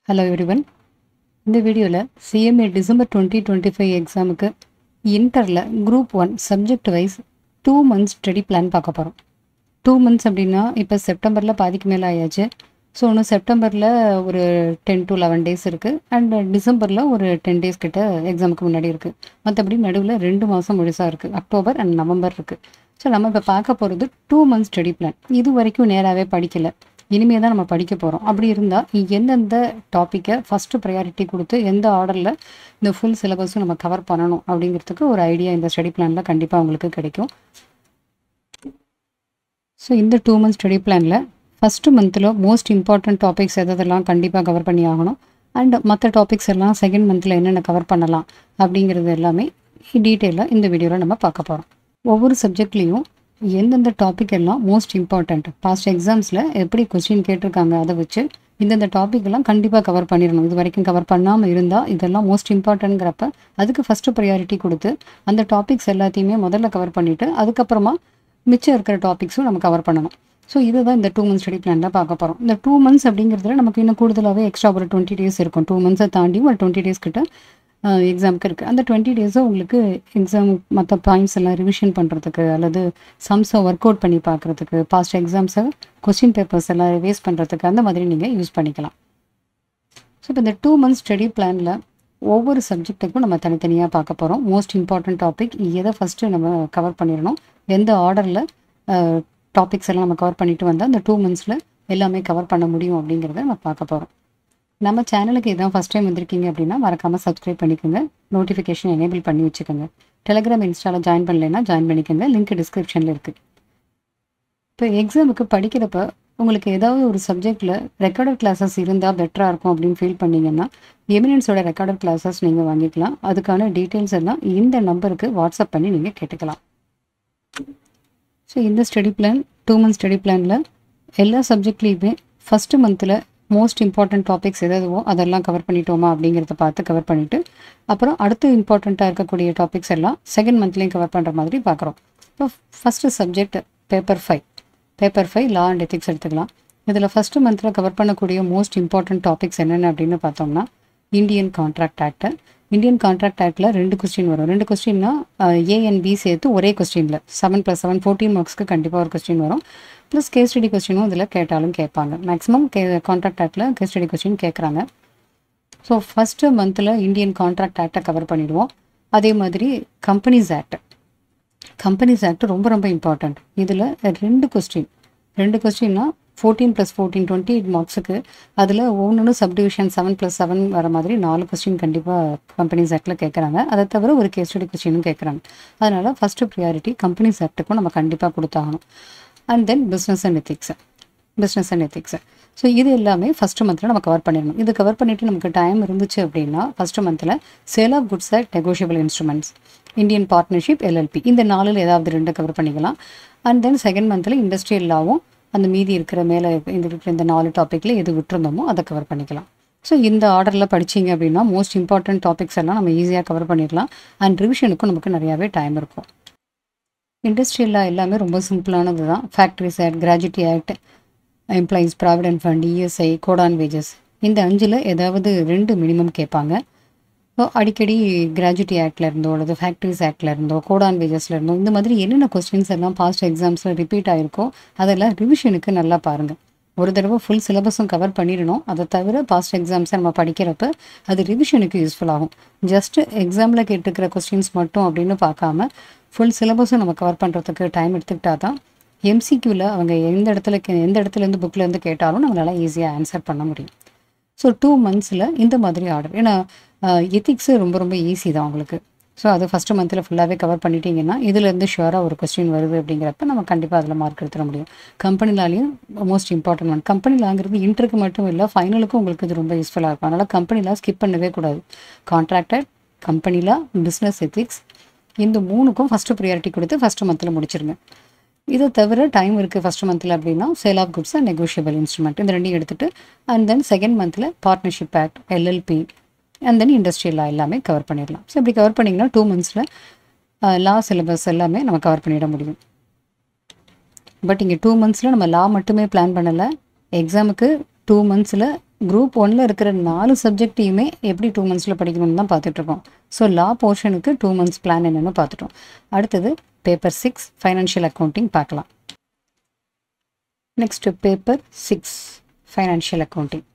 Hello everyone. இந்த வீடியோவில் CMA December 2025 எக்ஸாமுக்கு இன்டரில் group 1 subject wise 2 months study plan பார்க்க போகிறோம். 2 months அப்படின்னா இப்போ செப்டம்பரில் பாதிக்கு மேலே ஆயாச்சு. ஸோ இன்னும் செப்டம்பரில் ஒரு 10 to 11 days இருக்குது அண்ட் டிசம்பரில் ஒரு 10 days கிட்ட எக்ஸாமுக்கு முன்னாடி இருக்குது. மற்றபடி நடுவில் 2 மாதம் முழுசாக இருக்குது. அக்டோபர் அண்ட் நவம்பர் இருக்குது. ஸோ நம்ம இப்போ பார்க்க போகிறது 2 months ஸ்டடி பிளான். இது வரைக்கும் நேராகவே படிக்கலை, இனிமேல் தான் நம்ம படிக்க போகிறோம். அப்படி இருந்தால் எந்தெந்த டாப்பிக்கை ஃபஸ்ட்டு ப்ரையாரிட்டி கொடுத்து எந்த ஆர்டரில் இந்த ஃபுல் சிலபஸும் நம்ம கவர் பண்ணணும் அப்படிங்கிறதுக்கு ஒரு ஐடியா இந்த ஸ்டடி பிளானில் கண்டிப்பாக உங்களுக்கு கிடைக்கும். ஸோ இந்த 2 months ஸ்டடி பிளானில் ஃபஸ்ட்டு மந்தில் மோஸ்ட் இம்பார்ட்டன்ட் டாபிக்ஸ் எதெல்லாம் கண்டிப்பாக கவர் பண்ணி ஆகணும் அண்ட் மற்ற டாபிக்ஸ் எல்லாம் செகண்ட் மந்தில் என்னென்ன கவர் பண்ணலாம் அப்படிங்கிறது எல்லாமே டீட்டெயிலாக இந்த வீடியோவில் நம்ம பார்க்க போகிறோம். ஒவ்வொரு சப்ஜெக்ட்லேயும் எந்தெந்த டாபிக் எல்லாம் மோஸ்ட் இம்பார்ட்டண்ட், பாஸ்ட் எக்ஸாம்ஸில் எப்படி கொஸ்டின் கேட்டிருக்காங்க அதை வச்சு இந்தந்த டாபிக் எல்லாம் கண்டிப்பாக கவர் பண்ணிடணும். இது வரைக்கும் கவர் பண்ணாமல் இருந்தால் இதெல்லாம் மோஸ்ட் இம்பார்ட்டன்ட்ங்கிறப்ப அதுக்கு ஃபஸ்ட்டு ப்ரையாரிட்டி கொடுத்து அந்த டாபிக்ஸ் எல்லாத்தையுமே முதல்ல கவர் பண்ணிவிட்டு அதுக்கப்புறமா மிச்சம் இருக்கிற டாபிக்ஸும் நம்ம கவர் பண்ணணும். ஸோ இதை தான் இந்த 2 months ஸ்டடி பிளானில் பார்க்க போகிறோம். இந்த 2 months அப்படிங்கிறதுல நமக்கு இன்னும் கூடுதலாகவே எக்ஸ்ட்ரா ஒரு 20 days இருக்கும். 2 months தாண்டி ஒரு 20 days கிட்ட எக்ஸாமுக்கு இருக்குது. அந்த 20 days உங்களுக்கு எக்ஸாம் மற்ற பாயிண்ட்ஸ் எல்லாம் ரிவிஷன் பண்ணுறதுக்கு அல்லது சம்ஸை ஒர்க் அவுட் பண்ணி பார்க்குறதுக்கு, பாஸ்ட் எக்ஸாம்ஸை கொஸ்டின் பேப்பர்ஸ் எல்லாம் ரிவைஸ் பண்ணுறதுக்கு அந்த மாதிரி நீங்கள் யூஸ் பண்ணிக்கலாம். ஸோ இப்போ இந்த 2 months ஸ்டடி பிளானில் ஒவ்வொரு சப்ஜெக்ட்டுக்கும் நம்ம தனித்தனியாக பார்க்க போகிறோம். மோஸ்ட் இம்பார்ட்டன்ட் டாபிக் எதை ஃபஸ்ட்டு நம்ம கவர் பண்ணிடணும், எந்த ஆர்டரில் டாபிக்ஸ் எல்லாம் நம்ம கவர் பண்ணிட்டு வந்தால் அந்த 2 monthsல எல்லாமே கவர் பண்ண முடியும் அப்படிங்கிறத நம்ம பார்க்க போகிறோம். நம்ம சேனலுக்கு இதான் ஃபஸ்ட் டைம் வந்திருக்கீங்க அப்படின்னா மறக்காமல் சப்ஸ்கிரைப் பண்ணிக்கோங்க, நோட்டிஃபிகேஷன் எனேபிள் பண்ணி வச்சுக்கோங்க. டெலிகிராம் இன்ஸ்டாவில் ஜாயின் பண்ணலைன்னா ஜாயின் பண்ணிக்கோங்க, லிங்க் டிஸ்கிரிப்ஷனில் இருக்குது. இப்போ எக்ஸாமுக்கு படிக்கிறப்ப உங்களுக்கு ஏதாவது ஒரு சப்ஜெக்டில் ரெக்கார்டட் கிளாஸஸ் இருந்தால் பெட்டராக இருக்கும் அப்படின்னு ஃபீல் பண்ணிங்கன்னா எமினன்ஸோட ரெக்கார்டட் கிளாஸஸ் நீங்கள் வாங்கிக்கலாம். அதுக்கான டீட்டெயில்ஸ் எல்லாம் இந்த நம்பருக்கு வாட்ஸ்அப் பண்ணி நீங்கள் கேட்டுக்கலாம். ஸோ இந்த ஸ்டடி பிளான் 2 months ஸ்டடி பிளானில் எல்லா சப்ஜெக்ட்லேயுமே ஃபஸ்ட்டு மந்தில் மோஸ்ட் இம்பார்ட்டன்ட் டாபிக்ஸ் எதுவோ அதெல்லாம் கவர் பண்ணிட்டோமா அப்படிங்கிறத பார்த்து கவர் பண்ணிவிட்டு அப்புறம் அடுத்து இம்பார்ட்டண்ட்டாக இருக்கக்கூடிய டாபிக்ஸ் எல்லாம் செகண்ட் மந்த்லேயும் கவர் பண்ணுற மாதிரி பார்க்குறோம். இப்போ first subject paper 5 law and ethics எடுத்துக்கலாம். இதில் ஃபஸ்ட்டு மந்தில் கவர் பண்ணக்கூடிய மோஸ்ட் இம்பார்ட்டன்ட் டாபிக்ஸ் என்னென்ன அப்படின்னு பார்த்தோம்னா Indian contract act. Indian contract ஆக்டில் 2 கொஸ்டின் வரும். 2 கொஸ்டின்னா A and B சேர்த்து ஒரே கொஸ்டினில் 7 + 7 14 மார்க்ஸ்க்கு கண்டிப்பாக ஒரு கொஸ்டின் வரும். ப்ளஸ் கேஸ் ஸ்டடி கொஸ்டினும் இதில் கேட்டாலும் கேட்பாங்க. மேக்ஸிமம் கான்ட்ராக்ட் ஆக்டில் கேஸ் ஸ்டடி கொஸ்டின் கேட்குறாங்க. ஸோ ஃபஸ்ட்டு மந்தில் இந்தியன் கான்ட்ராக்ட் ஆக்டை கவர் பண்ணிடுவோம். அதே மாதிரி கம்பெனிஸ் ஆக்ட் ரொம்ப ரொம்ப இம்பார்ட்டண்ட். இதில் 2 கொஸ்டின்னா 14 + 14 28 மார்க்ஸுக்கு அதில் ஒன்று சப்டிவிஷன் 7 + 7 வர மாதிரி 4 கொஸ்டின் கண்டிப்பாக கம்பெனிஸ் ஆக்டில் கேட்குறாங்க. அதை தவிர ஒரு கேஸ் ஸ்டடி கொஸ்டினும் கேட்குறாங்க. அதனால் ஃபஸ்ட்டு ப்ரியாரிட்டி கம்பெனிஸ் ஆக்ட்டுக்கும் நம்ம கண்டிப்பாக கொடுத்தாகணும். And then business and ethics. So இது எல்லாமே ஃபஸ்ட்டு மந்தில் நம்ம கவர் பண்ணிடணும். இது கவர் பண்ணிவிட்டு நமக்கு டைம் இருந்துச்சு அப்படின்னா ஃபஸ்ட்டு மந்தில் sale of goods at negotiable instruments, Indian partnership, LLP இந்த 4ல் ஏதாவது 2 கவர் பண்ணிக்கலாம். அண்ட் தென் செகண்ட் மந்தில் இண்டஸ்ட்ரியல் லாவும் அந்த மீதி இருக்கிற மேலே இந்த 4 டாப்பிக்கில் எது விட்டுருந்தோமோ அதை கவர் பண்ணிக்கலாம். ஸோ இந்த ஆர்டரில் படிச்சிங்க அப்படின்னா மோஸ்ட் இம்பார்ட்டன்ட் டாபிக்ஸ் எல்லாம் நம்ம ஈஸியாக கவர் பண்ணிடலாம். அண்ட் ரிவிஷனுக்கும் நமக்கு நிறையாவே டைம் இருக்கும். இண்டஸ்ட்ரியல் லா எல்லாமே ரொம்ப சிம்பிளானது தான். Factories act, gratuity act, employees provident fund, ESI, code on wages இந்த 5ல் ஏதாவது 2 மினிமம் கேட்பாங்க. அடிக்கடி கிராஜுவிட்டி ஆக்டில் இருந்தோ அல்லது ஃபேக்ட்ரிஸ் ஆக்டில் இருந்தோ கோட் ஆன் வேஜஸில் இருந்தோ இந்த மாதிரி என்னென்ன கொஸ்டின்ஸ் எல்லாம் பாஸ்ட் எக்ஸாம்ஸில் ரிப்பீட் ஆகிருக்கோ அதெல்லாம் ரிவிஷனுக்கு நல்லா பாருங்கள். ஒரு தடவை ஃபுல் சிலபஸும் கவர் பண்ணிடணும். அதை தவிர பாஸ்ட் எக்ஸாம்ஸை நம்ம படிக்கிறப்ப அது ரிவிஷனுக்கு யூஸ்ஃபுல் ஆகும். ஜஸ்ட்டு எக்ஸாமில் கேட்டுருக்கிற கொஸ்டின்ஸ் மட்டும் அப்படின்னு பார்க்காம ஃபுல் சிலபஸும் நம்ம கவர் பண்ணுறதுக்கு டைம் எடுத்துக்கிட்டால் தான் MCQவில் அவங்க எந்த இடத்துலேருந்து புக்கிலேருந்து கேட்டாலும் நம்மளால் ஈஸியாக ஆன்சர் பண்ண முடியும். ஸோ 2 monthsல இந்த மாதிரி ஆர்டர். ஏன்னா எத்திக்ஸு ரொம்ப ரொம்ப ஈஸி தான் உங்களுக்கு. ஸோ அது ஃபஸ்ட்டு மந்தில் ஃபுல்லாகவே கவர் பண்ணிட்டீங்கன்னா இதுலேருந்து ஷுவராக ஒரு கொஸ்டின் வருது அப்படிங்கிறப்ப நம்ம கண்டிப்பாக அதில் மார்க் எடுத்துட முடியும். கம்பெனி லாலையும் மோஸ்ட் இம்பார்ட்டன்ட் ஒன். கம்பெனி லாங்கிறது இன்டருக்கு மட்டும் இல்லை, ஃபைனலுக்கும் உங்களுக்கு இது ரொம்ப யூஸ்ஃபுல்லாக இருக்கும். அதனால் கம்பெனி லா ஸ்கிப் பண்ணவே கூடாது. Contracted, company law, business ethics இந்த 3க்கும் ஃபஸ்ட்டு ப்ரியாரிட்டி கொடுத்து ஃபஸ்ட்டு மந்தில் முடிச்சிருங்க. இதை தவிர டைம் இருக்குது ஃபஸ்ட்டு மந்தில் அப்படின்னா sale of goods and negotiable instrument இந்த 2 எடுத்துகிட்டு அண்ட் தென் செகண்ட் மந்தில் partnership act, LLP and then industrial law எல்லாமே கவர் பண்ணிடலாம். ஸோ இப்படி கவர் பண்ணிங்கன்னா 2 monthsல லா சிலபஸ் எல்லாமே நம்ம கவர் பண்ணிட முடியும். பட் இங்கே 2 monthsல நம்ம லா மட்டுமே பிளான் பண்ணலை. எக்ஸாமுக்கு 2 monthsல குரூப் 1ல் இருக்கிற 4 சப்ஜெக்டையுமே எப்படி 2 மந்த்ஸில் படிக்கணும்னு தான் பார்த்துட்ருக்கோம். ஸோ லா போர்ஷனுக்கு 2 மந்த்ஸ் பிளான் என்னென்னு பார்த்துட்டோம். அடுத்தது பேப்பர் 6 ஃபைனான்ஷியல் அக்கௌண்டிங் பார்க்கலாம். Next paper 6 financial accounting.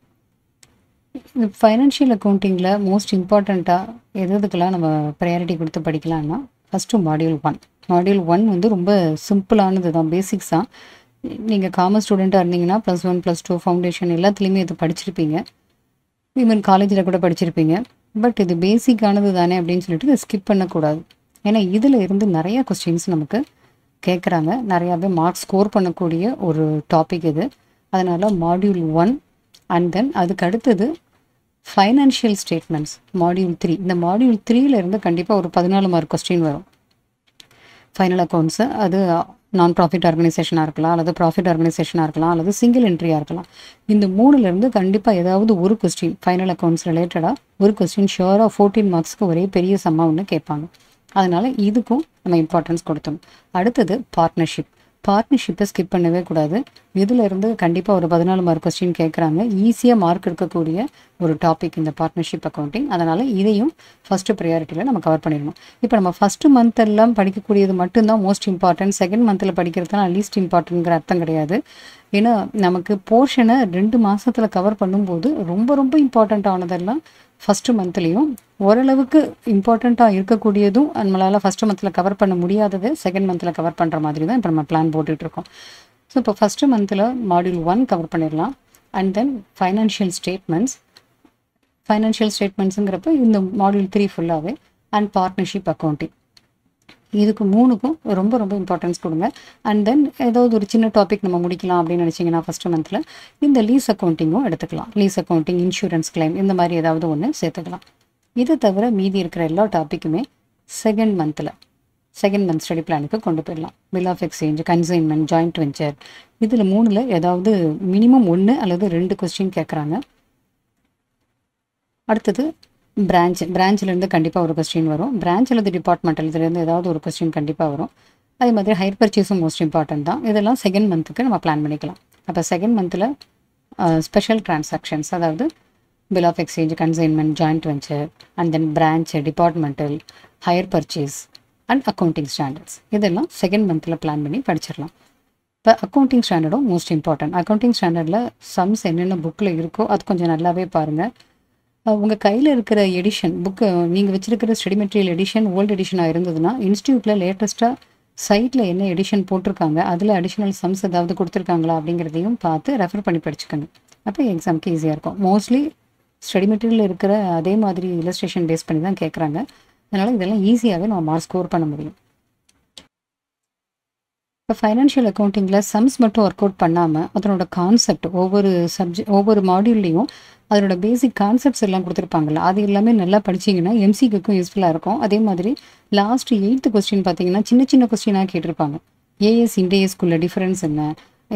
இந்த ஃபைனான்ஷியல் அக்கௌண்டிங்கில் மோஸ்ட் இம்பார்ட்டண்ட்டாக எதுக்கெல்லாம் நம்ம ப்ரையாரிட்டி கொடுத்து படிக்கலாம்னா, ஃபஸ்ட்டு மாடியூல் 1. மாடியூல் 1 வந்து ரொம்ப சிம்பிளானது தான், பேசிக்ஸ் தான். நீங்கள் காமர்ஸ் ஸ்டூடெண்ட்டாக இருந்தீங்கன்னா +1 +2 ஃபவுண்டேஷன் எல்லாத்துலேயுமே இது படிச்சிருப்பீங்க. ஈவன் காலேஜில் கூட படிச்சிருப்பீங்க. பட் இது பேசிக்கானது தானே அப்படின்னு சொல்லிட்டு இதை ஸ்கிப் பண்ணக்கூடாது. ஏன்னா இதில் இருந்து நிறையா கொஸ்டின்ஸ் நமக்கு கேட்குறாங்க, நிறையாவே மார்க்ஸ் ஸ்கோர் பண்ணக்கூடிய ஒரு டாபிக் இது. அதனால் மாடியூல் 1 அண்ட் தென் அதுக்கு அடுத்தது ஃபைனான்ஷியல் ஸ்டேட்மெண்ட்ஸ் மாடியூல் 3. இந்த மாடியூல் 3ல் இருந்து கண்டிப்பாக ஒரு 14 மார்க் கொஸ்டின் வரும். ஃபைனல் அக்கௌண்ட்ஸு அது நான் ப்ராஃபிட் ஆர்கனைசேஷனாக இருக்கலாம், அல்லது ப்ராஃபிட் ஆர்கனைசேஷனாக இருக்கலாம், அல்லது சிங்கிள் என்ட்ரியாக இருக்கலாம். இந்த 3லேருந்து கண்டிப்பாக ஏதாவது ஒரு கொஸ்டின் ஃபைனல் அக்கௌண்ட்ஸ் ரிலேட்டடாக ஒரு கொஸ்டின் ஷியோராக 14 மார்க்ஸ்க்கு ஒரே பெரிய சம்மா ஒன்று கேட்பாங்க. அதனால் இதுக்கும் நம்ம இம்பார்ட்டன்ஸ் கொடுத்தோம். அடுத்தது பார்ட்னர்ஷிப்பை ஸ்கிப் பண்ணவே கூடாது. இதில் இருந்து கண்டிப்பாக ஒரு 14 மார்க் கொஸ்டின் கேட்குறாங்க. ஈஸியாக மார்க் இருக்கக்கூடிய ஒரு டாபிக் இந்த பார்ட்னர்ஷிப் அக்கௌண்டிங். அதனால் இதையும் ஃபஸ்ட்டு ப்ரையாரிட்டியில் நம்ம கவர் பண்ணிடணும். இப்போ நம்ம ஃபஸ்ட்டு மந்த் எல்லாம் படிக்கக்கூடியது மட்டும்தான் மோஸ்ட் இம்பார்ட்டன்ட், செகண்ட் மந்தில் படிக்கிறதுலாம் லீஸ்ட் இம்பார்ட்டன்ட்ங்கிற அர்த்தம் கிடையாது. ஏன்னா நமக்கு போர்ஷனை 2 மாதத்தில் கவர் பண்ணும்போது ரொம்ப ரொம்ப இம்பார்ட்டண்ட் ஆனதெல்லாம் ஃபஸ்ட்டு மந்த்லேயும், ஓரளவுக்கு இம்பார்ட்டண்ட்டாக இருக்கக்கூடியதும் நம்மளால் ஃபஸ்ட்டு மந்தில் கவர் பண்ண முடியாதது செகண்ட் மந்தில் கவர் பண்ணுற மாதிரி தான் இப்போ நம்ம பிளான் போட்டுட்ருக்கோம். ஸோ இப்போ ஃபஸ்ட்டு மந்தில் மாடியூல் 1 கவர் பண்ணிடலாம். அண்ட் தென் ஃபைனான்ஷியல் ஸ்டேட்மெண்ட்ஸுங்கிறப்ப இந்த மாடியூல் 3 ஃபுல்லாகவே அண்ட் பார்ட்னர்ஷிப் அக்கௌண்டிங், இதுக்கு 3க்கும் ரொம்ப ரொம்ப இம்பார்ட்டன்ஸ் கொடுங்க. அண்ட் தென் ஏதாவது ஒரு சின்ன டாபிக் நம்ம முடிக்கலாம் அப்படின்னு நினச்சிங்கன்னா ஃபஸ்ட்டு மந்தில் இந்த லீஸ் அக்கௌண்டிங்கும் எடுத்துக்கலாம். லீஸ் அக்கௌண்டிங், இன்சூரன்ஸ் கிளைம், இந்த மாதிரி ஏதாவது ஒன்று சேர்த்துக்கலாம். இதை தவிர மீதி இருக்கிற எல்லா டாப்பிக்குமே செகண்ட் மந்த் ஸ்டடி பிளானுக்கு கொண்டு போயிடலாம். Bill of exchange, consignment, joint venture, இதில் 3ல் ஏதாவது மினிமம் 1 அல்லது 2 கொஸ்டின் கேட்குறாங்க. அடுத்தது பிரான்ச்சிலேருந்து கண்டிப்பாக ஒரு கொஸ்டின் வரும். பிரான்ச் அல்லது டிபார்ட்மெண்டல் இதுலேருந்து ஏதாவது ஒரு கொஸ்டின் கண்டிப்பாக வரும். அதே மாதிரி ஹையர் பர்ச்சேஸும் மோஸ்ட் இம்பார்ட்டன்ட் தான். இதெல்லாம் செகண்ட் மந்த்துக்கு நம்ம பிளான் பண்ணிக்கலாம். அப்போ செகண்ட் மந்தில் ஸ்பெஷல் டிரான்சாக்ஷன்ஸ், அதாவது bill of exchange, consignment, joint venture, and then branch, departmental, hire purchase and accounting standards, இதெல்லாம் செகண்ட் மந்தில் பிளான் பண்ணி படிச்சிடலாம். இப்போ அக்கௌண்டிங் ஸ்டாண்டர்டும் மோஸ்ட் இம்பார்ட்டன்ட். அக்கௌண்டிங் ஸ்டாண்டர்டில் சம்ஸ் என்னென்ன புக்கில் இருக்கோ அது கொஞ்சம் நல்லாவே பாருங்கள். உங்கள் கையில் இருக்கிற எடிஷன் புக்கு, நீங்கள் வச்சுருக்கிற ஸ்டடி மெட்டீரியல் எடிஷன் ஓல்டு எடிஷனாக இருந்ததுன்னா இன்ஸ்டியூட்டில் லேட்டஸ்ட்டாக சைட்டில் என்ன எடிஷன் போட்டிருக்காங்க, அதில் அடிஷ்னல் சம்ஸ் ஏதாவது கொடுத்துருக்காங்களா அப்படிங்கிறதையும் பார்த்து ரெஃபர் பண்ணி படிச்சுக்கோங்க. அப்போ எக்ஸாமுக்கு ஈஸியாக இருக்கும். மோஸ்ட்லி ஸ்டடி மெட்டீரியல் இருக்கிற அதே மாதிரி இல்லஸ்ட்ரேஷன் பேஸ் பண்ணி தான் கேட்குறாங்க. அதனால் இதெல்லாம் ஈஸியாகவே நம்ம மார்க் ஸ்கோர் பண்ண முடியும். இப்போ ஃபைனான்ஷியல் அக்கௌண்டிங்கில் சம்ஸ் மட்டும் ஒர்க் அவுட் பண்ணாமல் அதனோட கான்செப்ட் ஒவ்வொரு மாடியூல்லையும் அதனோட பேசிக் கான்செப்ட்ஸ் எல்லாம் கொடுத்துருப்பாங்கல்ல, அது எல்லாமே நல்லா படிச்சிங்கன்னா எம்சிக்குக்கும் யூஸ்ஃபுல்லாக இருக்கும். அதே மாதிரி லாஸ்ட் 8th கொஸ்டின் பார்த்தீங்கன்னா சின்ன சின்ன கொஸ்டினாக கேட்டிருப்பாங்க. ஏஎஸ் இண்டேஎஸ்குள்ள டிஃப்ரென்ஸ் என்ன,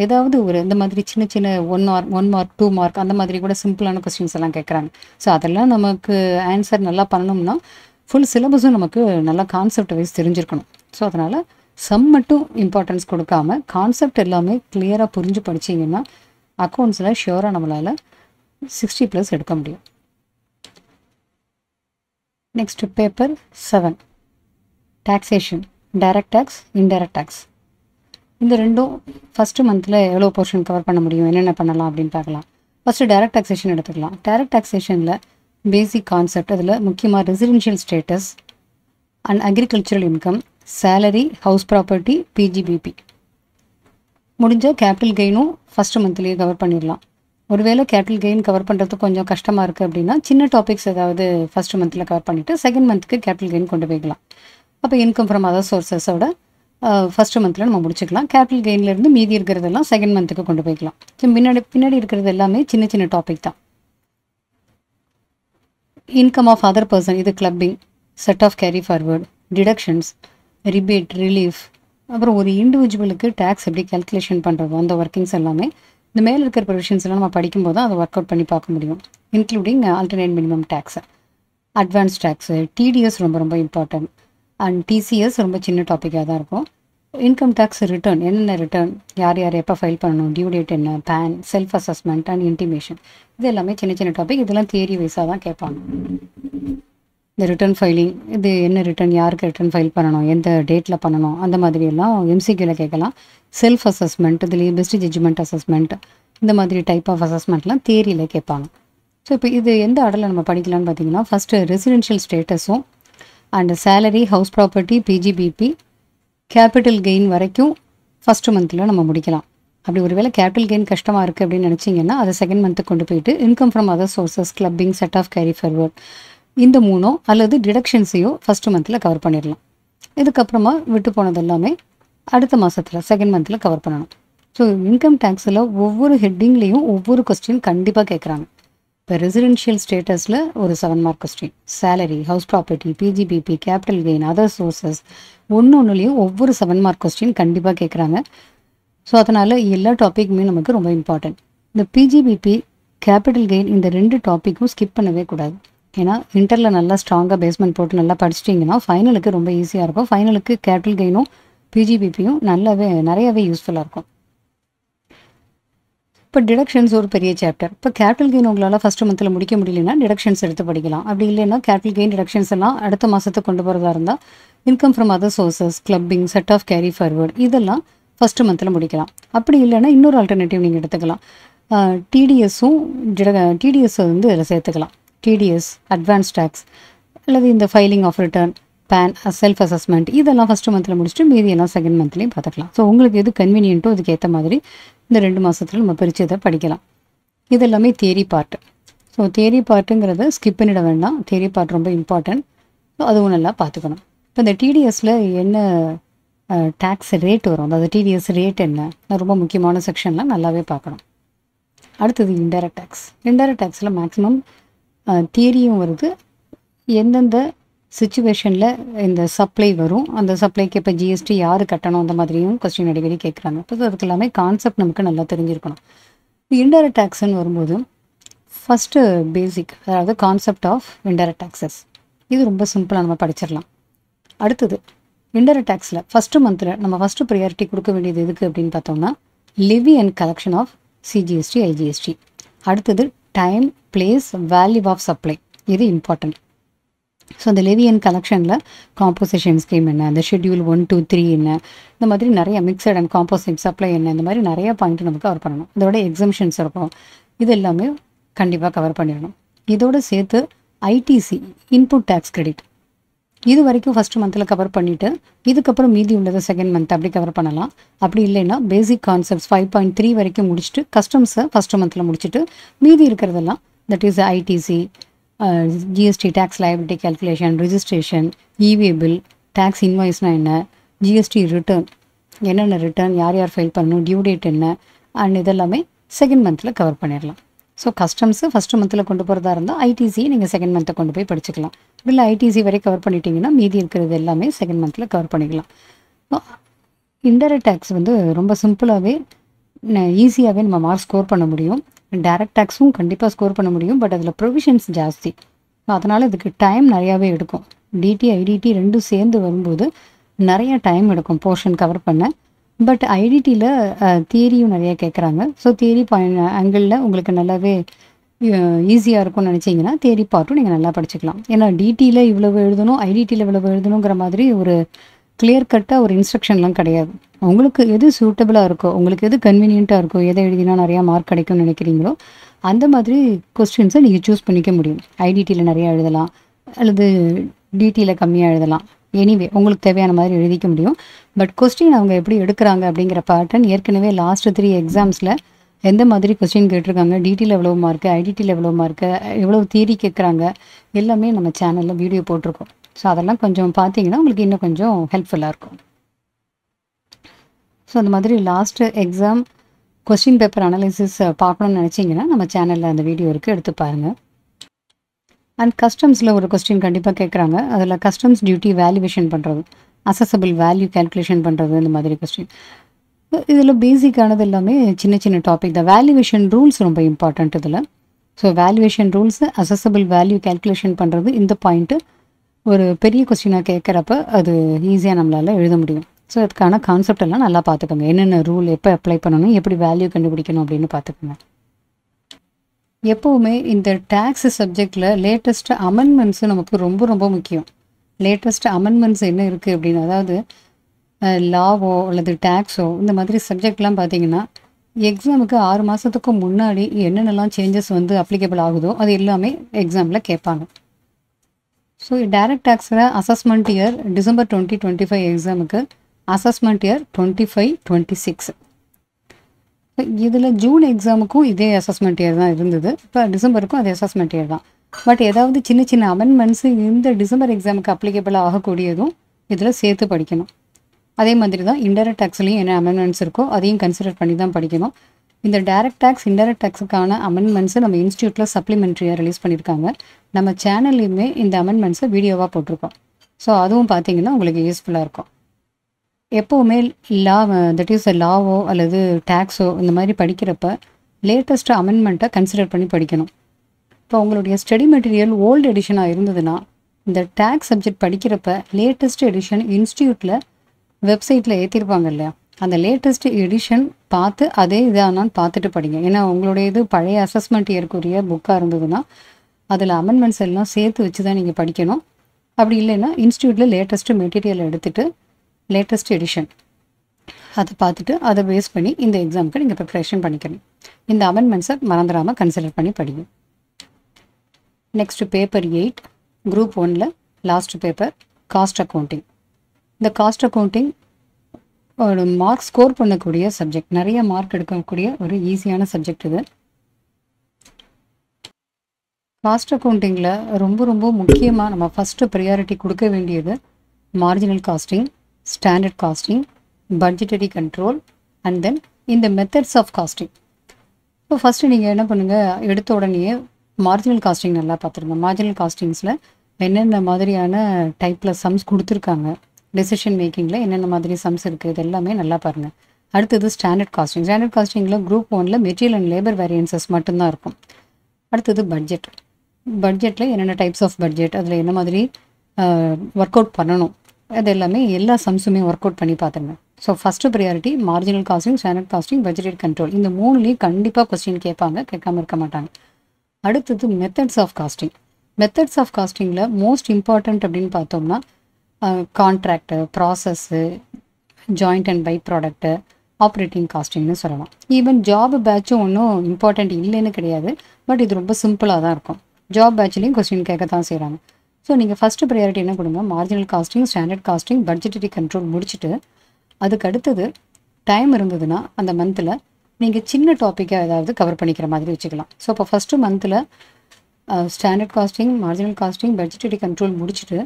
ஏதாவது ஒரு இந்த மாதிரி சின்ன சின்ன 1 மார்க் 2 மார்க் அந்த மாதிரி கூட சிம்பிளான கொஸ்டின்ஸ் எல்லாம் கேட்குறாங்க. ஸோ அதெல்லாம் நமக்கு ஆன்சர் நல்லா பண்ணணும்னா ஃபுல் சிலபஸும் நமக்கு நல்லா கான்செப்ட் வைஸ் தெரிஞ்சிருக்கணும். ஸோ அதனால் சம் மட்டும் இம்பார்ட்டன்ஸ் கொடுக்காம கான்செப்ட் எல்லாமே கிளியராக புரிஞ்சு படிச்சிங்கன்னா அக்கௌண்ட்ஸில் ஷியோராக நம்மளால் 60+ எடுக்க முடியும். Next paper 7 taxation, direct tax, indirect tax. இந்த ரெண்டும் ஃபஸ்ட்டு மந்தில் எவ்வளோ போர்ஷன் கவர் பண்ண முடியும், என்னென்ன பண்ணலாம் அப்படின்னு பார்க்கலாம். ஃபஸ்ட்டு டைரக்ட் டாக்ஸேஷன் எடுத்துக்கலாம். டைரக்ட் டாக்ஸேஷனில் பேசிக் கான்செப்ட், அதில் முக்கியமாக residential status and agricultural income, salary, house property, PGBP, முடிஞ்சால் கேபிட்டல் கெயினும் ஃபஸ்ட்டு மந்த்லேயே கவர் பண்ணிடலாம். ஒருவேளை கேபிட்டல் கெயின் கவர் பண்ணுறதுக்கு கொஞ்சம் கஷ்டமாக இருக்குது அப்படின்னா சின்ன டாபிக்ஸ் ஏதாவது ஃபஸ்ட்டு மந்தில் கவர் பண்ணிவிட்டு செகண்ட் மந்த்துக்கு கேபிட்டல் கெயின் கொண்டு போய்க்கலாம். அப்போ இன்கம் ஃப்ரம் அதர் சோர்ஸஸோட ஃபஸ்ட்டு மந்தில் நம்ம முடிச்சுக்கலாம். கேபிட்டல் கெயின்லேருந்து மீதி இருக்கிறதெல்லாம் செகண்ட் மந்த்துக்கு கொண்டு போய்க்கலாம். ஸோ பின்னாடி இருக்கிறது எல்லாமே சின்ன சின்ன டாபிக் தான். இன்கம் ஆஃப் அதர் பர்சன், இது clubbing, set off carry forward, deductions, rebate, relief, அப்புறம் ஒரு இண்டிவிஜுவலுக்கு டேக்ஸ் எப்படி கேல்குலேஷன் பண்ணுறது, அந்த ஒர்க்கிங்ஸ் எல்லாமே இந்த மேலே இருக்கிற ப்ரொவிஷன்ஸ் எல்லாம் நம்ம படிக்கும்போது தான் அதை ஒர்க் அவுட் பண்ணி பார்க்க முடியும். Including alternate minimum tax, advance tax, TDS ரொம்ப ரொம்ப இம்பார்ட்டன்ட், அண்ட் டிசிஎஸ் ரொம்ப சின்ன டாப்பிக்காக தான் இருக்கும். இன்கம் டேக்ஸ் ரிட்டர்ன், என்னென்ன ரிட்டர்ன், யார் யார் எப்போ ஃபைல் பண்ணணும், டியூ டேட் என்ன, PAN, self assessment and intimation, இது எல்லாமே சின்ன சின்ன டாபிக். இதெல்லாம் தியரி வைஸாக தான் கேட்பாங்க. இந்த ரிட்டர்ன் ஃபைலிங், இது என்ன ரிட்டர்ன், யாருக்கு ரிட்டர்ன் ஃபைல் பண்ணணும், எந்த டேட்டில் பண்ணணும், அந்த மாதிரியெல்லாம் எம்சிக்யூவில் கேட்கலாம். செல்ஃப் அசஸ்மெண்ட், இதுலேயே பெஸ்ட் ஜட்ஜ்மெண்ட் அசஸ்மெண்ட், இந்த மாதிரி டைப் ஆஃப் அசஸ்மெண்ட்லாம் தியரியில் கேட்பாங்க. ஸோ இப்போ இது எந்த ஆர்டரில் நம்ம படிக்கலாம்னு பார்த்தீங்கன்னா, ஃபஸ்ட்டு ரெசிடென்ஷியல் ஸ்டேட்டஸும் and salary, house property, PGBP, capital gain வரைக்கும் ஃபஸ்ட்டு மந்தில் நம்ம முடிக்கலாம். அப்படி ஒருவேளை கேபிட்டல் கெயின் கஷ்டமாக இருக்குது அப்படின்னு நினச்சிங்கன்னா அதை செகண்ட் மந்த்துக்கு கொண்டு போயிட்டு income from other sources, clubbing, set off carry forward, இந்த மூணோ அல்லது டிடக்ஷன்ஸையோ ஃபஸ்ட்டு மந்தில் கவர் பண்ணிடலாம். இதுக்கப்புறமா விட்டு போனது எல்லாமே அடுத்த மாதத்தில் செகண்ட் மந்தில் கவர் பண்ணணும். ஸோ இன்கம் டேக்ஸில் ஒவ்வொரு ஹெட்டிங்லேயும் ஒவ்வொரு கொஸ்டின் கண்டிப்பாக கேட்குறாங்க. இப்போ ரெசிடென்ஷியல் ஸ்டேட்டஸில் ஒரு 7 mark question, salary, house property, PGBP, capital gain, other sources, ஒன்றுலையும் ஒவ்வொரு 7 மார்க் கொஸ்டின் கண்டிப்பாக கேட்குறாங்க. ஸோ அதனால் எல்லா டாப்பிக்குமே நமக்கு ரொம்ப இம்பார்ட்டன்ட். இந்த பிஜிபிபி, கேபிட்டல் கெயின், இந்த 2 டாப்பிக்கும் ஸ்கிப் பண்ணவே கூடாது. ஏன்னா இன்டரில் நல்லா ஸ்ட்ராங்காக பேஸ்மெண்ட் போட்டு நல்லா படிச்சிட்டிங்கன்னா ஃபைனலுக்கு ரொம்ப ஈஸியாக இருக்கும். ஃபைனலுக்கு கேபிட்டல் கெயினும் பிஜிபிபியும் நிறையவே யூஸ்ஃபுல்லாக இருக்கும். இப்போ டிடக்ஷன்ஸ் ஒரு பெரிய சாப்டர். இப்போ கேபிட்டல் கெயின் உங்களால் ஃபஸ்ட்டு மந்தில் முடிக்க முடியலன்னா டிடக்ஷன்ஸ் எடுத்து படிக்கலாம். அப்படி இல்லைன்னா கேபிட்டல் கெயின் டிடக்ஷன்ஸ் எல்லாம் அடுத்த மாதத்துக்கு கொண்டு போகிறதா இருந்தால் income from other sources, clubbing, set off carry forward, இதெல்லாம் ஃபஸ்ட்டு மந்தில் முடிக்கலாம். அப்படி இல்லைன்னா இன்னொரு ஆல்டர்னேட்டிவ் நீங்கள் எடுத்துக்கலாம். டிடிஎஸ் வந்து இதில் சேர்த்துக்கலாம். டிடிஎஸ், அட்வான்ஸ் டேக்ஸ், அல்லது இந்த filing of return, PAN, self assessment, இதெல்லாம் ஃபஸ்ட்டு மந்தில் முடிச்சுட்டு மீதியெல்லாம் செகண்ட் மந்த்லேயும் பார்த்துக்கலாம். ஸோ உங்களுக்கு எது கன்வீனியன்ட்டோ அதுக்கு ஏற்ற மாதிரி இந்த 2 மாதத்தில் நம்ம பிரித்து இதை படிக்கலாம். இது எல்லாமே தியரி பார்ட்டு. ஸோ தியரி பார்ட்டுங்கிறத ஸ்கிப் பண்ணிட வேண்டாம். தியரி பார்ட் ரொம்ப இம்பார்ட்டன்ட். ஸோ அதுவும் நல்லா பார்த்துக்கணும். இப்போ இந்த டிடிஎஸில் என்ன டேக்ஸ் ரேட் வரும், அதாவது டிடிஎஸ் ரேட் என்ன, ரொம்ப முக்கியமான செக்ஷன்லாம் நல்லாவே பார்க்கணும். அடுத்தது இன்டைரக்ட் டேக்ஸ். இன்டைரக்ட் டேக்ஸில் மேக்ஸிமம் தியரியும் வருது, எந்தெந்த சிச்சுவேஷனில் இந்த சப்ளை வரும், அந்த சப்ளைக்கு இப்போ ஜிஎஸ்டி யார் கட்டணும், அந்த மாதிரியும் கொஸ்டின் அடிக்கடி கேட்குறாங்க. இப்போ அதுக்கு எல்லாமே கான்செப்ட் நமக்கு நல்லா தெரிஞ்சிருக்கணும். இன்டைரக்ட் டேக்ஸ்ன்னு வரும்போது ஃபஸ்ட்டு பேசிக், அதாவது கான்செப்ட் ஆஃப் இன்டைரக்ட் டேக்ஸஸ், இது ரொம்ப சிம்பிளாக நம்ம படிச்சிடலாம். அடுத்தது இன்டைரக்ட் டேக்ஸில் ஃபஸ்ட்டு மந்தில் நம்ம ஃபஸ்ட்டு ப்ரையாரிட்டி கொடுக்க வேண்டியது எதுக்கு அப்படின்னு பார்த்தோம்னா levy and collection of CGST, IGST. அடுத்தது time, place, value of supply, இது இம்பார்ட்டன்ட். ஸோ அந்த லெவி அண்ட் கலெக்ஷனில் காம்போசிஷன் ஸ்கீம் என்ன, அந்த ஷெட்யூல் 1, 2, 3 என்ன, இந்த மாதிரி நிறைய மிக்சட் அண்ட் காம்போசிட் சப்ளை என்ன, இந்த மாதிரி நிறைய பாயிண்ட் நமக்கு கவர் பண்ணணும். இதோட எக்ஸம்ஷன்ஸ் இருக்கும், இது எல்லாமே கண்டிப்பாக கவர் பண்ணிடணும். இதோடு சேர்த்து ஐடிசி, இன்புட் டேக்ஸ் கிரெடிட், இது வரைக்கும் ஃபஸ்ட்டு மந்தில் கவர் பண்ணிவிட்டு இதுக்கப்புறம் மீதி உள்ளதை செகண்ட் மந்த் அப்படி கவர் பண்ணலாம். அப்படி இல்லைன்னா பேசிக் கான்செப்ட்ஸ் 5.3 வரைக்கும் முடிச்சுட்டு கஸ்டம்ஸை ஃபஸ்ட்டு மந்தில் முடிச்சுட்டு மீதி இருக்கிறதெல்லாம், that is ITC, GST, tax liability calculation, registration, e way bill, tax இன்வாய்ஸ்னால் என்ன, ஜிஎஸ்டி ரிட்டர்ன், என்னென்ன ரிட்டர்ன், யார் யார் ஃபைல் பண்ணணும், டியூ டேட் என்ன, அண்ட் இதெல்லாமே செகண்ட் மந்தில் கவர் பண்ணிடலாம். ஸோ கஸ்டம்ஸு ஃபஸ்ட்டு மந்தில் கொண்டு போகிறதா இருந்தால் ஐடிசியை நீங்கள் செகண்ட் மந்த்தை கொண்டு போய் படிச்சுக்கலாம். இல்லை ஐடிசி வரை கவர் பண்ணிட்டீங்கன்னா மீதி இருக்கிறது எல்லாமே செகண்ட் மந்தில் கவர் பண்ணிக்கலாம். இன்டைரக்ட் டேக்ஸ் வந்து ரொம்ப சிம்பிளாகவே ஈஸியாகவே நம்ம மார்க் ஸ்கோர் பண்ண முடியும். டைரக்ட் டேக்ஸும் கண்டிப்பாக ஸ்கோர் பண்ண முடியும், பட் அதில் ப்ரொவிஷன்ஸ் ஜாஸ்தி, அதனால் இதுக்கு டைம் நிறையாவே எடுக்கும். டிடி, ஐடிடி ரெண்டும் சேர்ந்து வரும்போது நிறைய டைம் எடுக்கும் போர்ஷன் கவர் பண்ண. பட் ஐடிடியில் தியரியும் நிறையா கேட்குறாங்க. ஸோ தியரி ஆங்கிளில் உங்களுக்கு நல்லாவே ஈஸியாக இருக்கும்னு நினச்சிங்கன்னா தியரி பார்ட்டும் நீங்கள் நல்லா படிச்சுக்கலாம். ஏன்னா டிடியில் இவ்வளவு எழுதணும், ஐடிடியில் இவ்வளவு எழுதணுங்கிற மாதிரி ஒரு கிளியர் கட்டாக ஒரு இன்ஸ்ட்ரக்ஷன்லாம் கிடையாது. உங்களுக்கு எது சூட்டபிளாக இருக்கோ, உங்களுக்கு எது கன்வீனியண்ட்டாக இருக்கோ, எதை எழுதினா நிறையா மார்க் கிடைக்கும்னு நினைக்கிறீங்களோ அந்த மாதிரி கொஸ்டின்ஸை நீங்கள் சூஸ் பண்ணிக்க முடியும். ஐடிடியில் நிறையா எழுதலாம் அல்லது டிடியில் கம்மியாக எழுதலாம். எனிவே உங்களுக்கு தேவையான மாதிரி எழுதிக்க முடியும். பட் கொஸ்டின் அவங்க எப்படி எடுக்கிறாங்க அப்படிங்கிற பேட்டர்ன் ஏற்கனவே லாஸ்ட் 3 எக்ஸாம்ஸில் எந்த மாதிரி கொஸ்டின் கேட்டிருக்காங்க, டிடியில் எவ்வளோ மார்க்கு, ஐடிடியில் எவ்வளோ மார்க்கு, எவ்வளோ தியரி கேட்குறாங்க, எல்லாமே நம்ம சேனலில் வீடியோ போட்டிருக்கோம். ஸோ அதெல்லாம் கொஞ்சம் பார்த்தீங்கன்னா உங்களுக்கு இன்னும் கொஞ்சம் ஹெல்ப்ஃபுல்லாக இருக்கும். ஸோ அந்த மாதிரி last exam question paper analysis பார்க்கணுன்னு நினச்சிங்கன்னா நம்ம சேனலில் அந்த வீடியோ இருக்குது, எடுத்து பாருங்கள். அண்ட் கஸ்டம்ஸில் ஒரு கொஸ்டின் கண்டிப்பாக கேட்குறாங்க. அதில் கஸ்டம்ஸ் டியூட்டி வேல்யூவேஷன் பண்ணுறது, அசஸபிள் வேல்யூ கேல்குலேஷன் பண்ணுறது, இந்த மாதிரி கொஸ்டின். இதில் பேசிக்கானது எல்லாமே சின்ன சின்ன டாபிக் தான். வேல்யூவேஷன் ரூல்ஸ் ரொம்ப இம்பார்ட்டண்ட் இதில். So valuation rules, assessable value calculation பண்ணுறது, இந்த பாயிண்ட்டு ஒரு பெரிய கொஸ்டினாக கேட்குறப்ப அது ஈஸியாக நம்மளால் எழுத முடியும். ஸோ அதுக்கான கான்செப்ட் எல்லாம் நல்லா பார்த்துக்கோங்க. என்னென்ன ரூல் எப்போ அப்ளை பண்ணணும், எப்படி வேல்யூ கண்டுபிடிக்கணும் அப்படின்னு பார்த்துக்கோங்க. எப்போவுமே இந்த டேக்ஸ் சப்ஜெக்டில் லேட்டஸ்ட் அமெண்ட்மெண்ட்ஸு நமக்கு ரொம்ப ரொம்ப முக்கியம். லேட்டஸ்ட் அமெண்ட்மெண்ட்ஸ் என்ன இருக்குது அப்படின்னு, அதாவது லாவோ அல்லது டேக்ஸோ இந்த மாதிரி சப்ஜெக்ட்லாம் பார்த்தீங்கன்னா எக்ஸாமுக்கு 6 மாதத்துக்கு முன்னாடி என்னென்னலாம் சேஞ்சஸ் வந்து அப்ளிகபிள் ஆகுதோ அது எல்லாமே எக்ஸாமில் கேட்பாங்க. ஸோ டைரக்ட் டேக்ஸில் அசஸ்மெண்ட் இயர் டிசம்பர் 2025 எக்ஸாமுக்கு அசஸ்மெண்ட் இயர் 25-26. இதில் ஜூன் எக்ஸாமுக்கும் இதே அசஸ்மெண்ட் இயர் தான் இருந்தது. இப்போ டிசம்பருக்கும் அதே அசஸ்மெண்ட் இயர் தான். பட் ஏதாவது சின்ன சின்ன அமெண்ட்மெண்ட்ஸு இந்த டிசம்பர் எக்ஸாமுக்கு அப்ளிகபிள் ஆகக்கூடியதும் இதில் சேர்த்து படிக்கணும். அதே மாதிரி தான் இன்டைரக்ட் டேக்ஸ்லேயும் என்ன அமெண்ட்மெண்ட்ஸ் இருக்கோ அதையும் கன்சிடர் பண்ணி தான் படிக்கணும். இந்த டைரக்ட் டேக்ஸ் இன்டைரக்ட் டேக்ஸுக்கான அமெண்ட்மெண்ட்ஸை நம்ம இன்ஸ்டியூட்டில் சப்ளிமெண்ட்ரியாக ரிலீஸ் பண்ணியிருக்காங்க. நம்ம சேனல்லையுமே இந்த அமெண்ட்மெண்ட்ஸை வீடியோவாக போட்டிருக்கோம். ஸோ அதுவும் பார்த்தீங்கன்னா உங்களுக்கு யூஸ்ஃபுல்லாக இருக்கும். எப்போவுமே தட் இஸ் லாவோ அல்லது டேக்ஸோ இந்த மாதிரி படிக்கிறப்ப லேட்டஸ்ட் அமெண்ட்மெண்ட்டை கன்சிடர் பண்ணி படிக்கணும். இப்போ உங்களுடைய ஸ்டடி மெட்டீரியல் ஓல்டு எடிஷனாக இருந்ததுன்னா இந்த டேக்ஸ் சப்ஜெக்ட் படிக்கிறப்ப லேட்டஸ்ட் எடிஷன் இன்ஸ்டியூட்டில் வெப்சைட்டில் ஏற்றிருப்பாங்க இல்லையா, அந்த லேட்டஸ்ட் எடிஷன் பார்த்து அதே இதானான்னு பார்த்துட்டு படிங்க. ஏன்னா உங்களுடைய இது பழைய அசஸ்மெண்ட் இயர்க்குரிய புக்காக இருந்ததுன்னா அதில் அமெண்ட்மெண்ட்ஸ் எல்லாம் சேர்த்து வச்சு தான் நீங்கள் படிக்கணும். அப்படி இல்லைன்னா இன்ஸ்டியூட்டில் லேட்டஸ்ட் மெட்டீரியல் எடுத்துகிட்டு லேட்டஸ்ட் எடிஷன் அதை பார்த்துட்டு அதை பேஸ் பண்ணி இந்த எக்ஸாமுக்கு நீங்கள் ப்ரிப்ரேஷன் பண்ணிக்கணும். இந்த அமெண்ட்மெண்ட்ஸை மறந்துடாமல் கன்சிடர் பண்ணி படிங்க. நெக்ஸ்ட்டு பேப்பர் 8 குரூப் 1ல் லாஸ்ட் பேப்பர் காஸ்ட் அக்கௌண்டிங். இந்த காஸ்ட் அக்கௌண்டிங் ஒரு மார்க் ஸ்கோர் பண்ணக்கூடிய சப்ஜெக்ட், நிறைய மார்க் எடுக்கக்கூடிய ஒரு ஈஸியான சப்ஜெக்ட் இது. காஸ்ட் அக்கௌண்டிங்கில் ரொம்ப ரொம்ப முக்கியமாக நம்ம ஃபஸ்ட்டு ப்ரியாரிட்டி கொடுக்க வேண்டியது marginal costing, standard costing, budgetary control and then இந்த மெத்தட்ஸ் ஆஃப் காஸ்டிங். இப்போ ஃபஸ்ட்டு நீங்கள் என்ன பண்ணுங்கள், எடுத்த உடனேயே மார்ஜினல் காஸ்டிங் நல்லா பார்த்துருங்க. மார்ஜினல் காஸ்டிங்ஸில் என்னென்ன மாதிரியான டைப்பில் சம்ஸ் கொடுத்துருக்காங்க, டெசிஷன் மேக்கிங்கில் என்னென்ன மாதிரி சம்ஸ் இருக்குது, இது எல்லாமே நல்லா பாருங்கள். அடுத்தது ஸ்டாண்டர்ட் காஸ்டிங். ஸ்டாண்டர்ட் காஸ்டிங்கில் குரூப் 1ல் மெட்டீரியல் அண்ட் லேபர் வேரியன்சஸ் மட்டும்தான் இருக்கும். அடுத்தது பட்ஜெட். பட்ஜெட்டில் என்னென்ன டைப்ஸ் ஆஃப் பட்ஜெட், அதில் என்ன மாதிரி ஒர்க் அவுட் பண்ணணும், அது எல்லாமே எல்லா சம்ஸுமே ஒர்க் அவுட் பண்ணி பார்த்துருங்க. So first priority marginal costing, standard costing, budgetary control. இந்த 3லேயும் கண்டிப்பாக கொஸ்டின் கேட்பாங்க, கேட்காம இருக்க மாட்டாங்க. அடுத்தது methods of costing. Methods of காஸ்டிங்கில் மோஸ்ட் இம்பார்ட்டண்ட் அப்படின்னு பார்த்தோம்னா contract, process, joint and by product, operating காஸ்டிங்னு சொல்லலாம். ஈவன் ஜாப் பேட்சும் ஒன்றும் இம்பார்ட்டண்ட் இல்லைன்னு கிடையாது, பட் இது ரொம்ப சிம்பிளாக தான் இருக்கும். ஜாப் பேட்ச்லேயும் கொஸ்டின் கேட்க தான் செய்கிறாங்க. ஸோ நீங்கள் ஃபஸ்ட்டு ப்ரையாரிட்டி என்ன கொடுங்க, marginal costing, standard costing, budgetary control முடிச்சுட்டு அதுக்கு அடுத்தது டைம் இருந்ததுன்னா அந்த மந்தில் நீங்கள் சின்ன டாப்பிக்காக ஏதாவது கவர் பண்ணிக்கிற மாதிரி வச்சுக்கலாம். ஸோ இப்போ ஃபஸ்ட்டு மந்தில் standard costing, marginal costing, budgetary control முடிச்சுட்டு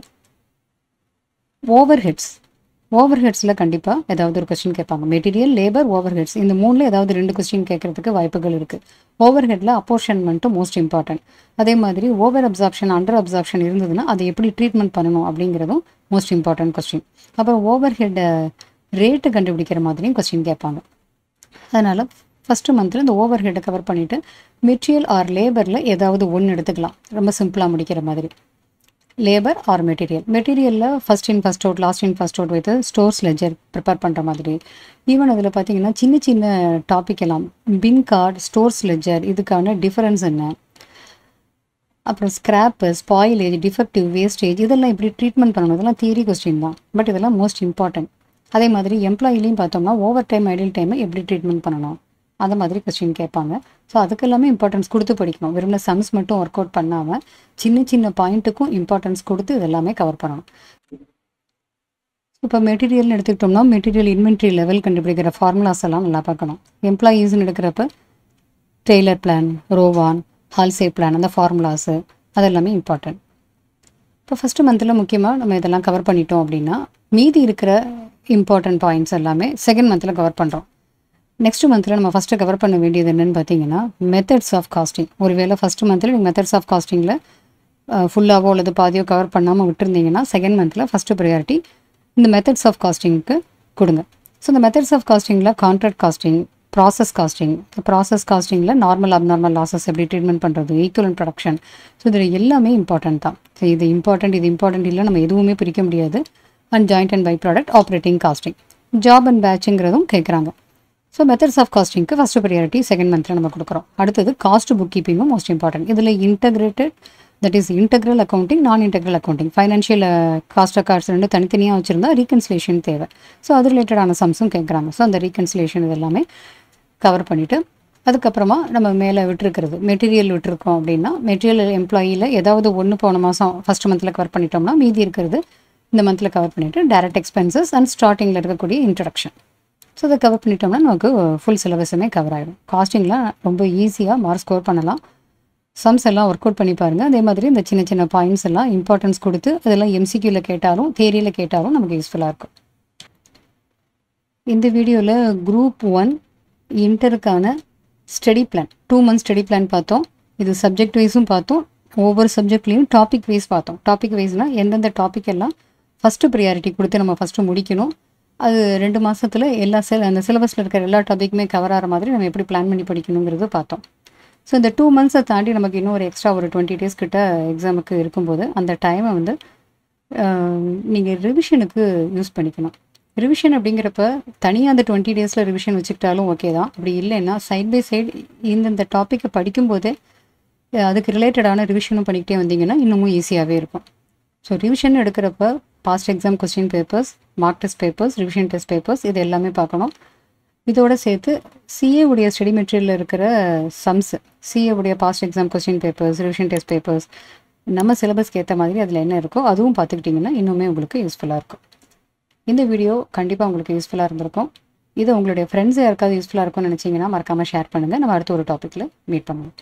ஓவர்ஹெட்ஸில் கண்டிப்பாக ஏதாவது ஒரு கொஸ்டின் கேட்பாங்க. மெட்டீரியல், லேபர், ஓவர்ஹெட்ஸ் இந்த 3ல் ஏதாவது 2 கொஸ்டின் கேட்கறதுக்கு வாய்ப்புகள் இருக்குது. ஓவர்ஹெட்டில் அப்போர்ஷன்மெண்ட்டும் மோஸ்ட் இம்பார்ட்டன்ட். அதே மாதிரி ஓவர் அப்சார்ப்ஷன், அண்டர் அப்சார்ப்ஷன் இருந்ததுன்னா அதை எப்படி ட்ரீட்மெண்ட் பண்ணணும் அப்படிங்கிறதும் மோஸ்ட் இம்பார்ட்டன்ட் கொஸ்டின். அப்புறம் ஓவர்ஹெட் ரேட்டு கண்டுபிடிக்கிற மாதிரியும் கொஸ்டின் கேட்பாங்க. அதனால் ஃபஸ்ட்டு மந்தில் இந்த ஓவர்ஹெட்டை கவர் பண்ணிவிட்டு மெட்டீரியல் ஆர் லேபரில் ஏதாவது ஒன்று எடுத்துக்கலாம், ரொம்ப சிம்பிளாக முடிக்கிற மாதிரி. லேபர் ஆர் மெட்டீரியலில் first in first out, last in first out வைத்து ஸ்டோர்ஸ் லெஜர் ப்ரிப்பேர் பண்ணுற மாதிரி. ஈவன் அதில் பார்த்தீங்கன்னா சின்ன சின்ன டாபிக் எல்லாம் பின் கார்டு, ஸ்டோர்ஸ் லெஜர், இதுக்கான டிஃபரன்ஸ் என்ன, அப்புறம் ஸ்கிராப்பு, ஸ்பாயிலேஜ், டிஃபெக்டிவ், வேஸ்டேஜ், இதெல்லாம் எப்படி ட்ரீட்மெண்ட் பண்ணணும், இதெல்லாம் தியரி கொஸ்டின் தான், பட் இதெல்லாம் மோஸ்ட் இம்பார்ட்டன்ட். அதே மாதிரி எம்ப்ளாயிலையும் பார்த்தோம்னா ஓவர் டைம், ஐடியல் டைமை எப்படி ட்ரீட்மெண்ட் பண்ணணும், அந்த மாதிரி கொஸ்டின் கேட்பாங்க. ஸோ அதுக்கு எல்லாமே இம்பார்ட்டன்ஸ் கொடுத்து படிக்கணும். வெறும் சம்ஸ் மட்டும் ஒர்க் அவுட் பண்ணாமல் சின்ன சின்ன பாயிண்ட்டுக்கும் இம்பார்ட்டன்ஸ் கொடுத்து இதெல்லாமே கவர் பண்ணணும். இப்போ மெட்டீரியல்னு எடுத்துக்கிட்டோம்னா மெட்டீரியல் இன்வென்ட்ரி லெவல் கண்டுபிடிக்கிற ஃபார்முலாஸ் எல்லாம் நல்லா பார்க்கணும். எம்ப்ளாயீஸ்னு எடுக்கிறப்ப டெய்லர் பிளான், ரோவான், ஹால்சே பிளான், அந்த ஃபார்முலாஸு அதெல்லாமே இம்பார்ட்டன்ட். இப்போ ஃபஸ்ட்டு மந்தில் முக்கியமாக நம்ம இதெல்லாம் கவர் பண்ணிட்டோம் அப்படின்னா மீதி இருக்கிற இம்பார்ட்டன்ட் பாயிண்ட்ஸ் எல்லாமே செகண்ட் மந்தில் கவர் பண்ணுறோம். நெக்ஸ்ட் மந்தில் நம்ம ஃபஸ்ட்டு கவர் பண்ண வேண்டியது என்னென்னு பார்த்தீங்கன்னா மெத்தட்ஸ் ஆஃப் காஸ்டிங். ஒருவேளை ஃபஸ்ட்டு மந்தில் நீங்கள் மெத்தட்ஸ் ஆஃப் காஸ்டிங்கில் ஃபுல்லாகவோ அல்லது பாதியோ கவர் பண்ணாமல் விட்டுருந்தீங்கன்னா செகண்ட் மந்தில் ஃபஸ்ட்டு ப்ரையாரிட்டி இந்த மெத்தட்ஸ் ஆஃப் காஸ்டிங்க்கு கொடுங்க. ஸோ இந்த மெத்தட்ஸ் ஆஃப் காஸ்டிங்கில் கான்ட்ராக்ட் காஸ்டிங், ப்ராசஸ் காஸ்டிங்கில் நார்மல் அப்நார்மல் லாஸஸ் எப்படி ட்ரீட்மெண்ட் பண்ணுறது, ஈக்குவலன்ட் ப்ரொடக்ஷன். ஸோ இதில் எல்லாமே இம்பார்ட்டன்ட் தான். ஸோ இது இம்பார்ட்டன்ட் இல்லை, நம்ம எதுவுமே பிரிக்க முடியாது. And joint and by product, operating costing. Job and பேட்சுங்கிறதும் கேட்குறாங்க. ஸோ மெத்தட்ஸ் ஆஃப் காஸ்டிங்க்கு ஃபஸ்ட்டு ப்ரியாரிட்டி செகண்ட் மந்தில் நம்ம கொடுக்குறோம். அடுத்தது காஸ்ட் புக் கீப்பிங்கும் மோஸ்ட் இம்பார்ட்டன்ட். இதில் integrated, that is integral accounting, non integral accounting, financial cost cards ரெண்டு தனித்தனியாக வச்சுருந்தா ரீகன்சிலேஷன் தேவை. ஸோ அது ரிலேட்டடான சம்ஸும் கேட்குறாங்க. ஸோ அந்த ரீகன்சிலேஷன் இது எல்லாமே கவர் பண்ணிவிட்டு அதுக்கப்புறமா நம்ம மேலே விட்டுருக்கிறது மெட்டீரியல் விட்டுருக்கோம் அப்படின்னா மெட்டீரியல் எம்ப்ளாயியில் ஏதாவது ஒன்று போன மாதம் ஃபஸ்ட் மந்தில் கவர் பண்ணிட்டோம்னா மீதி இருக்கிறது இந்த மந்தில் கவர் பண்ணிவிட்டு டைரக்ட் எக்ஸ்பென்சஸ் அண்ட் ஸ்டார்டிங்கில் இருக்கக்கூடிய இன்ட்ரடக்ஷன். ஸோ அதை கவர் பண்ணிட்டோம்னா நமக்கு ஃபுல் சிலபஸுமே கவர் ஆகிடும். காஸ்டிங்லாம் ரொம்ப ஈஸியாக மார்க் ஸ்கோர் பண்ணலாம். சம்ஸ் எல்லாம் ஒர்க் அவுட் பண்ணி பாருங்கள். அதே மாதிரி இந்த சின்ன சின்ன பாயிண்ட்ஸ் எல்லாம் இம்பார்ட்டன்ஸ் கொடுத்து அதெல்லாம் எம்சிக்யூவில் கேட்டாலும் தியரியில் கேட்டாலும் நமக்கு யூஸ்ஃபுல்லாக இருக்கும். இந்த வீடியோவில் குரூப் 1 இன்டருக்கான study plan 2 months study plan பார்த்தோம். இது சப்ஜெக்ட் வைஸும் பார்த்தோம், ஒவ்வொரு சப்ஜெக்ட்லேயும் டாபிக் வைஸ் பார்த்தோம். டாபிக் வைஸ்னால் எந்தெந்த டாபிக் எல்லாம் ஃபஸ்ட்டு ப்ரியாரிட்டி கொடுத்து நம்ம ஃபஸ்ட்டு முடிக்கணும், அது 2 மாதத்தில் எல்லா அந்த சிலபஸில் இருக்கிற எல்லா டாப்பிக்குமே கவர் ஆகிற மாதிரி நம்ம எப்படி பிளான் பண்ணி படிக்கணுங்கிறது பார்த்தோம். ஸோ இந்த 2 months தாண்டி நமக்கு இன்னும் ஒரு எக்ஸ்ட்ரா ஒரு 20 days கிட்ட எக்ஸாமுக்கு இருக்கும்போது அந்த டைமை வந்து நீங்கள் ரிவிஷனுக்கு யூஸ் பண்ணிக்கணும். ரிவிஷன் அப்படிங்கிறப்ப தனியாக அந்த 20 days ரிவிஷன் வச்சுக்கிட்டாலும் ஓகே தான். அப்படி இல்லைன்னா சைட் பை சைடு இந்தந்த டாப்பிக்கை படிக்கும்போதே அதுக்கு ரிலேட்டடான ரிவிஷனும் பண்ணிக்கிட்டே வந்தீங்கன்னா இன்னமும் ஈஸியாகவே இருக்கும். ஸோ ரிவிஷன் எடுக்கிறப்ப past exam question papers, mark test papers, revision test papers இது எல்லாமே பார்க்கணும். இதோட சேர்த்து சிஏ உடைய ஸ்டடி மெட்டீரியலில் இருக்கிற சம்ஸ், சிஏ உடைய past exam question papers, revision test papers நம்ம சிலபஸ்க்கு ஏற்ற மாதிரி அதில் என்ன இருக்கோ அதுவும் பார்த்துக்கிட்டிங்கன்னா இன்னுமே உங்களுக்கு யூஸ்ஃபுல்லாக இருக்கும். இந்த வீடியோ கண்டிப்பாக உங்களுக்கு யூஸ்ஃபுல்லாக இருந்திருக்கும். இது உங்களுடைய ஃப்ரெண்ட்ஸ் யாருக்காவது யூஸ்ஃபுல்லாக இருக்கும்னு நினச்சிங்கன்னா மறக்காமல் ஷேர் பண்ணுங்கள். நம்ம அடுத்த ஒரு டாப்பிக்கில் மீட் பண்ணுவோம்.